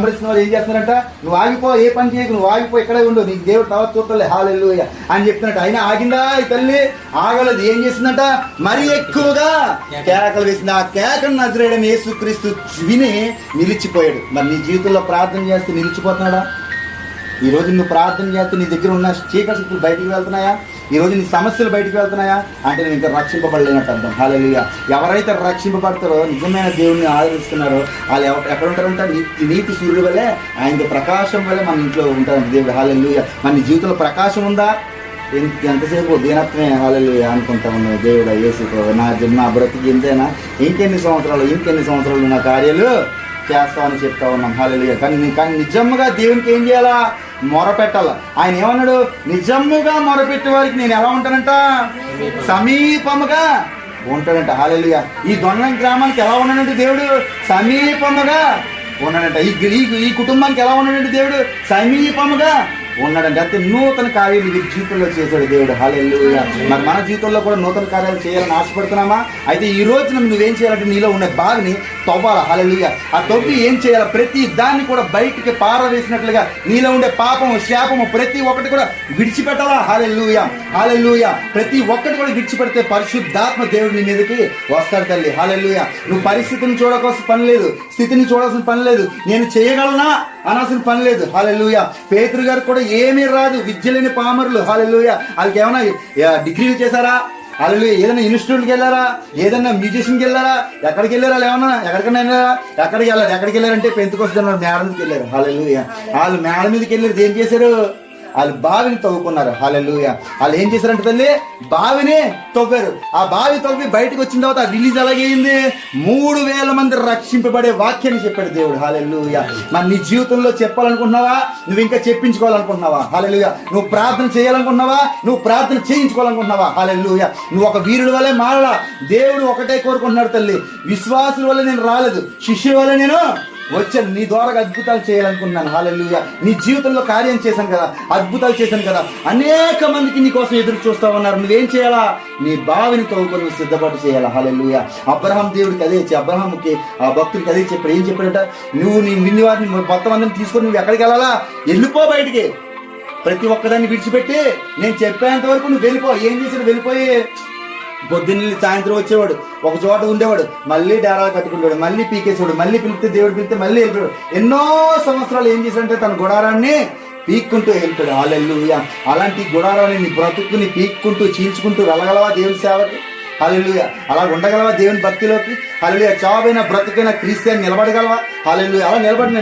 వెంబడిస్తున్న వాళ్ళు ఏం చేస్తున్నారంట, నువ్వు ఆగిపో, ఏ పని చేయకు, నువ్వు ఆగిపో, ఇక్కడే ఉండు, నీకు దేవుడు తర్వాత చూడలే, హల్లెలూయా అని చెప్తున్నట్టు. అయినా ఆగిందా ఈ తల్లి? ఆగలేదు. ఏం చేసిందంట, మరి ఎక్కువగా కేకలు వేసింది. ఆ కేకను నజరేయుడైన యేసుక్రీస్తు విని నిలిచిపోయాడు. మరి నీ జీవితంలో ప్రార్థన చేస్తే నిలిచిపోతున్నాడా? ఈరోజు నువ్వు ప్రార్థన చేస్తే నీ దగ్గర ఉన్న చీకటి శక్తులు బయటికి వెళ్తున్నాయా? ఈరోజు నీ సమస్యలు బయటికి వెళ్తున్నాయా అంటే నేను ఇంకా రక్షింపబడలేనట్టు అర్థం. హల్లెలూయా. ఎవరైతే రక్షింపబడతారో, నిజమైన దేవుడిని ఆదరిస్తున్నారో వాళ్ళు ఎక్కడ ఉంటారంట, నీతి సూర్యుడు వల్లే, ఆయన ప్రకాశం వల్లే మన ఇంట్లో ఉంటారంట దేవుడు. హల్లెలూయా. మన నీ జీవితంలో ప్రకాశం ఉందా? ఎంతసేపు దీనత్వమే హల్లెలూయా అనుకుంటా ఉన్నావు. దేవుడా యేసు, నా బ్రతికి ఇంతేనా, ఇంకెన్ని సంవత్సరాలు నా కార్యాలు చేస్తామని చెప్తా ఉన్నాం. హల్లెలూయా. కానీ నిజంగా దేవునికి ఏం చేయాలా? మొరపెట్టాల. ఆయన ఏమన్నాడు, నిజముగా మొరపెట్టే వారికి నేను ఎలా ఉంటానంట, సమీపముగా ఉంటాడంట. హల్లెలూయా. ఈ దొండలం గ్రామానికి ఎలా ఉన్నాడంటే దేవుడు, సమీపముగా ఉన్నాడంట. ఈ కుటుంబానికి ఎలా ఉన్నాడంటే దేవుడు, సమీపముగా ఉన్నాడంటే. అంటే నూతన కార్యాలు వీరి జీవితంలో చేశాడు దేవుడు. హల్లెలూయా. మరి మన జీవితంలో కూడా నూతన కార్యాలు చేయాలని ఆశపడుతున్నామా? అయితే ఈ రోజున నువ్వేం చేయాలంటే, నీలో ఉన్న బావిని తవ్వాలా. హల్లెలూయా. ఆ తవ్వి ఏం చేయాలి, ప్రతి దాన్ని కూడా బయటికి పారవేసినట్లుగా నీలో ఉండే పాపము, శాపము ప్రతి ఒక్కటి కూడా విడిచిపెట్టాలా. హల్లెలూయా. హల్లెలూయా. ప్రతి ఒక్కటి కూడా విడిచిపెడితే పరిశుద్ధాత్మ దేవుడు నీ మీదకి వస్తాడు తల్లి. హల్లెలూయా. నువ్వు పరిస్థితిని చూడవలసిన పని లేదు, స్థితిని చూడాల్సిన పని లేదు, నేను చేయగలనా అనాల్సిన పని లేదు. హల్లెలూయా. పేతురు గారు కూడా ఏమీ రాదు, విద్య లేని పామరులు. హల్లెలూయా. వాళ్ళకి ఏమైనా డిగ్రీలు చేశారా? హల్లెలూయా. ఏదైనా ఇన్స్టిట్యూట్కి వెళ్ళారా? ఏదైనా మ్యూజిషియన్కి వెళ్ళారా? ఎక్కడికి వెళ్ళారా? ఏమన్నా ఎక్కడికైనా వెళ్ళారా? ఎక్కడికి వెళ్ళారంటే పెంతుకొస్తే మేడ మీదకి వెళ్ళారు. హల్లెలూయా. వాళ్ళు మేడ మీదకి వెళ్ళారు. ఏం చేశారు? వాళ్ళు బావిని తవ్వుకున్నారు. హల్లెలూయా. వాళ్ళు ఏం చేశారంటే తల్లి, బావిని తవ్వారు. ఆ బావి తవ్వి బయటకు వచ్చిన తర్వాత రిలీజ్ అలాగైంది, 3000 మంది రక్షింపబడే వాక్యాన్ని చెప్పాడు దేవుడు. హల్లెలూయా. మరి నీ జీవితంలో చెప్పాలనుకుంటున్నావా? నువ్వు ఇంకా చెప్పించుకోవాలనుకుంటున్నావా? హల్లెలూయా. నువ్వు ప్రార్థన చేయాలనుకుంటున్నావా? నువ్వు ప్రార్థన చేయించుకోవాలనుకుంటున్నావా? హల్లెలూయా. నువ్వు ఒక వీరుడి వల్లే మారలా. దేవుడు ఒకటే కోరుకుంటున్నాడు తల్లి, విశ్వాసుల వల్ల నేను రాలేదు, శిష్యుల వల్ల నేను వచ్చాను, నీ ద్వారా అద్భుతాలు చేయాలనుకున్నాను. హల్లెలూయా. నీ జీవితంలో కార్యం చేశాను కదా, అద్భుతాలు చేశాను కదా, అనేక మందికి నీ కోసం ఎదురు చూస్తా ఉన్నారు. నువ్వేం చేయాలా? నీ బావిని తవ్వుకొని సిద్ధపాటు చేయాలా. హల్లెలూయా. అబ్రహాం దేవుడికి అదే అబ్రహాంకి, ఆ భక్తుడికి అదే చెప్పాడు. ఏం చెప్పాడట, నువ్వు నీ విన్ని వారిని మొత్తం అందరిని తీసుకొని నువ్వు ఎక్కడికి వెళ్ళాలా? వెళ్ళిపో బయటికి. ప్రతి ఒక్కదాన్ని విడిచిపెట్టి నేను చెప్పేంత వరకు నువ్వు వెళ్ళిపో. ఏం చేశాడు? వెళ్ళిపోయి పొద్దున్న సాయంత్రం వచ్చేవాడు, ఒక చోట ఉండేవాడు, మళ్ళీ డేరాలు కట్టుకునేవాడు, మళ్ళీ పీకేసేవాడు, మళ్ళీ పిలిస్తే దేవుడు పిలిస్తే మళ్ళీ వెళ్ళిపోయాడు. ఎన్నో సంవత్సరాలు ఏం చేశాడంటే తన గుడారాన్ని పీక్కుంటూ వెళ్ళిపోయాడు. హల్లెలూయా. అలాంటి గుడారాన్ని నీ బ్రతుకుని పీక్కుంటూ చీల్చుకుంటూ వెళ్ళగలవా దేవుని సేవకి? హల్లెలూయా. అలా ఉండగలవా దేవుని భక్తిలోకి? హల్లెలూయా. చావైన బ్రతుకైన క్రీస్తుని నిలబడగలవా? హల్లెలూయా. అలా నిలబడిన